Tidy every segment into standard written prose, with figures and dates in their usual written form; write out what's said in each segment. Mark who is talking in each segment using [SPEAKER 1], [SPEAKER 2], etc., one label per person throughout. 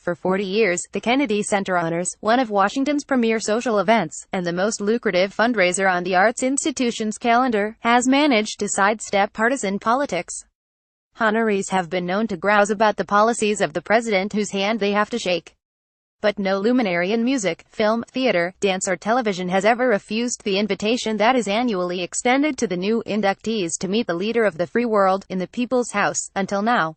[SPEAKER 1] For 40 years, the Kennedy Center honors, one of Washington's premier social events, and the most lucrative fundraiser on the arts institution's calendar, has managed to sidestep partisan politics. Honorees have been known to grouse about the policies of the president whose hand they have to shake. But no luminary in music, film, theater, dance or television has ever refused the invitation that is annually extended to the new inductees to meet the leader of the free world, in the People's House, until now.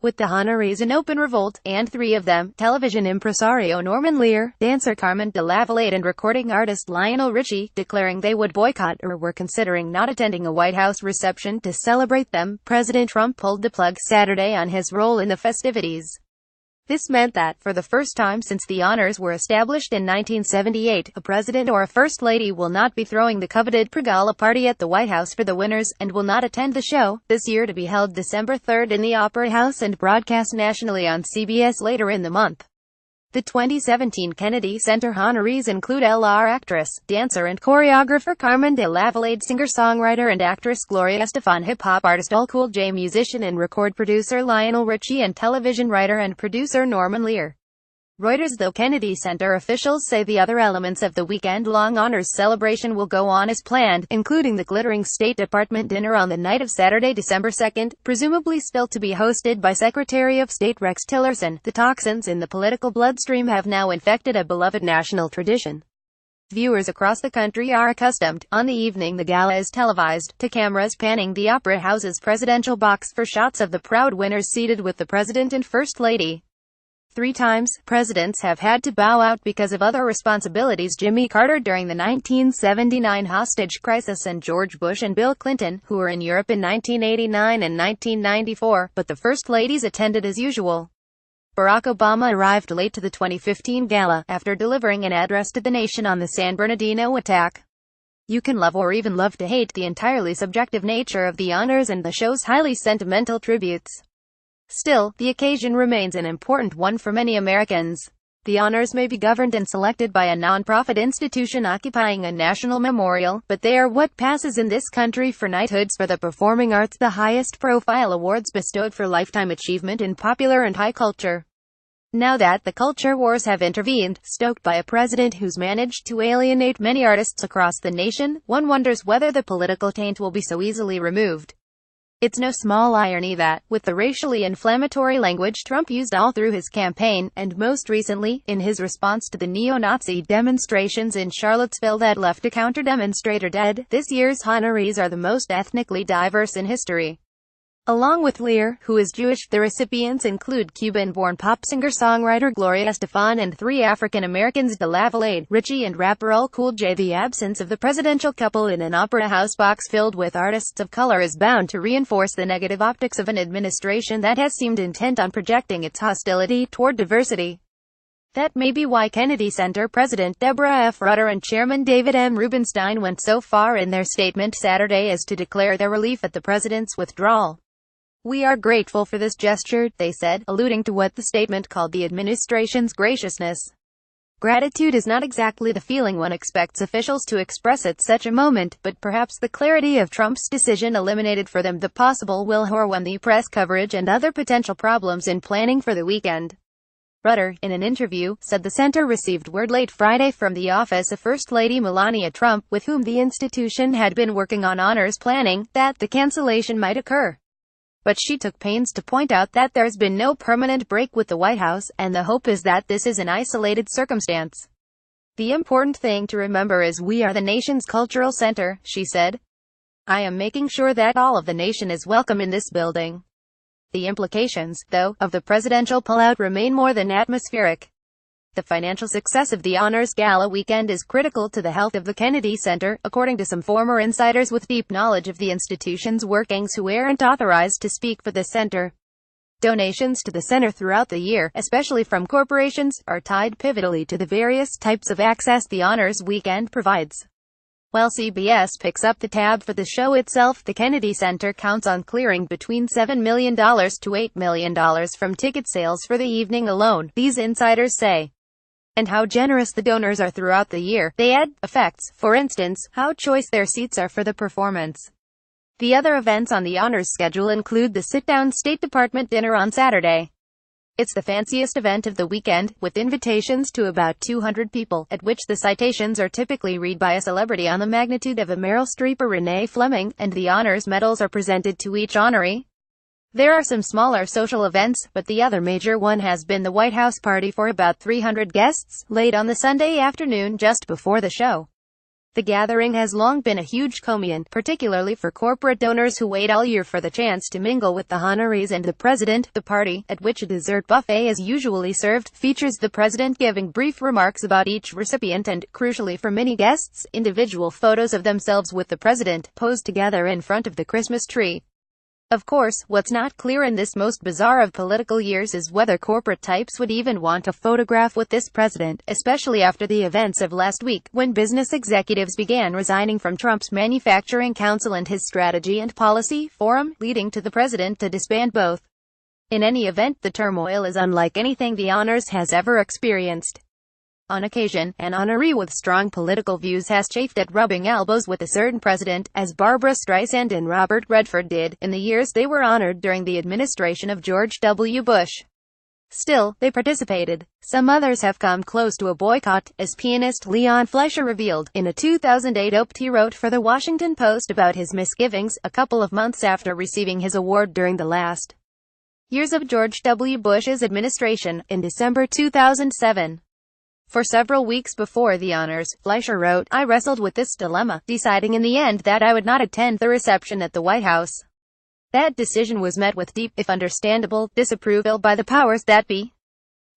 [SPEAKER 1] With the honorees in open revolt, and 3 of them, television impresario Norman Lear, dancer Carmen de Lavalade and recording artist Lionel Richie, declaring they would boycott or were considering not attending a White House reception to celebrate them, President Trump pulled the plug Saturday on his role in the festivities. This meant that, for the first time since the honors were established in 1978, a president or a first lady will not be throwing the coveted pre-gala party at the White House for the winners, and will not attend the show, this year to be held December 3rd in the Opera House and broadcast nationally on CBS later in the month. The 2017 Kennedy Center honorees include LR actress, dancer and choreographer Carmen de Lavalade, singer-songwriter and actress Gloria Estefan, hip-hop artist Cool J, musician and record producer Lionel Richie, and television writer and producer Norman Lear. Reuters. Though Kennedy Center officials say the other elements of the weekend-long honors celebration will go on as planned, including the glittering State Department dinner on the night of Saturday, December 2nd, presumably still to be hosted by Secretary of State Rex Tillerson, the toxins in the political bloodstream have now infected a beloved national tradition. Viewers across the country are accustomed, on the evening the gala is televised, to cameras panning the Opera House's presidential box for shots of the proud winners seated with the President and First Lady. 3 times, presidents have had to bow out because of other responsibilities: Jimmy Carter during the 1979 hostage crisis and George Bush and Bill Clinton, who were in Europe in 1989 and 1994, but the First Ladies attended as usual. Barack Obama arrived late to the 2015 gala, after delivering an address to the nation on the San Bernardino attack. You can love or even love to hate the entirely subjective nature of the honors and the show's highly sentimental tributes. Still, the occasion remains an important one for many Americans. The honors may be governed and selected by a non-profit institution occupying a national memorial, but they are what passes in this country for knighthoods for the performing arts, the highest-profile awards bestowed for lifetime achievement in popular and high culture. Now that the culture wars have intervened, stoked by a president who's managed to alienate many artists across the nation, one wonders whether the political taint will be so easily removed. It's no small irony that, with the racially inflammatory language Trump used all through his campaign, and most recently, in his response to the neo-Nazi demonstrations in Charlottesville that left a counter-demonstrator dead, this year's honorees are the most ethnically diverse in history. Along with Lear, who is Jewish, the recipients include Cuban-born pop singer-songwriter Gloria Estefan and 3 African Americans: de Lavalade, Richie and rapper Cool J. The absence of the presidential couple in an Opera House box filled with artists of color is bound to reinforce the negative optics of an administration that has seemed intent on projecting its hostility toward diversity. That may be why Kennedy Center President Deborah F. Rutter and Chairman David M. Rubenstein went so far in their statement Saturday as to declare their relief at the president's withdrawal. "We are grateful for this gesture," they said, alluding to what the statement called the administration's graciousness. Gratitude is not exactly the feeling one expects officials to express at such a moment, but perhaps the clarity of Trump's decision eliminated for them the possible will overwhelm the press coverage and other potential problems in planning for the weekend. Rutter, in an interview, said the center received word late Friday from the office of First Lady Melania Trump, with whom the institution had been working on honors planning, that the cancellation might occur. But she took pains to point out that there's been no permanent break with the White House, and the hope is that this is an isolated circumstance. "The important thing to remember is we are the nation's cultural center," she said. "I am making sure that all of the nation is welcome in this building." The implications, though, of the presidential pullout remain more than atmospheric. The financial success of the Honors Gala weekend is critical to the health of the Kennedy Center, according to some former insiders with deep knowledge of the institution's workings who aren't authorized to speak for the center. Donations to the center throughout the year, especially from corporations, are tied pivotally to the various types of access the Honors Weekend provides. While CBS picks up the tab for the show itself, the Kennedy Center counts on clearing between $7 million to $8 million from ticket sales for the evening alone, these insiders say. And how generous the donors are throughout the year, they add, affects, for instance, how choice their seats are for the performance. The other events on the honors schedule include the sit-down State Department dinner on Saturday. It's the fanciest event of the weekend, with invitations to about 200 people, at which the citations are typically read by a celebrity on the magnitude of a Meryl Streep or Renee Fleming, and the honors medals are presented to each honoree. There are some smaller social events, but the other major one has been the White House party for about 300 guests, late on the Sunday afternoon just before the show. The gathering has long been a huge communion, particularly for corporate donors who wait all year for the chance to mingle with the honorees and the president. The party, at which a dessert buffet is usually served, features the president giving brief remarks about each recipient and, crucially for many guests, individual photos of themselves with the president, posed together in front of the Christmas tree. Of course, what's not clear in this most bizarre of political years is whether corporate types would even want a photograph with this president, especially after the events of last week, when business executives began resigning from Trump's Manufacturing Council and his Strategy and Policy Forum, leading to the president to disband both. In any event, the turmoil is unlike anything the honors has ever experienced. On occasion, an honoree with strong political views has chafed at rubbing elbows with a certain president, as Barbra Streisand and Robert Redford did, in the years they were honored during the administration of George W. Bush. Still, they participated. Some others have come close to a boycott, as pianist Leon Fleischer revealed, in a 2008 op-ed he wrote for The Washington Post about his misgivings, a couple of months after receiving his award during the last years of George W. Bush's administration, in December 2007. For several weeks before the honors, Fleischer wrote, I wrestled with this dilemma, deciding in the end that I would not attend the reception at the White House. That decision was met with deep, if understandable, disapproval by the powers that be.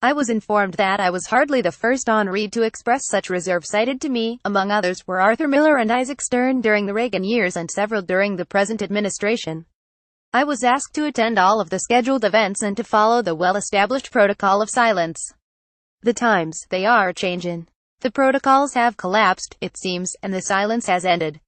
[SPEAKER 1] I was informed that I was hardly the first honoree to express such reserve. Cited to me, among others, were Arthur Miller and Isaac Stern during the Reagan years and several during the present administration. I was asked to attend all of the scheduled events and to follow the well-established protocol of silence. The times, they are changin'. The protocols have collapsed, it seems, and the silence has ended.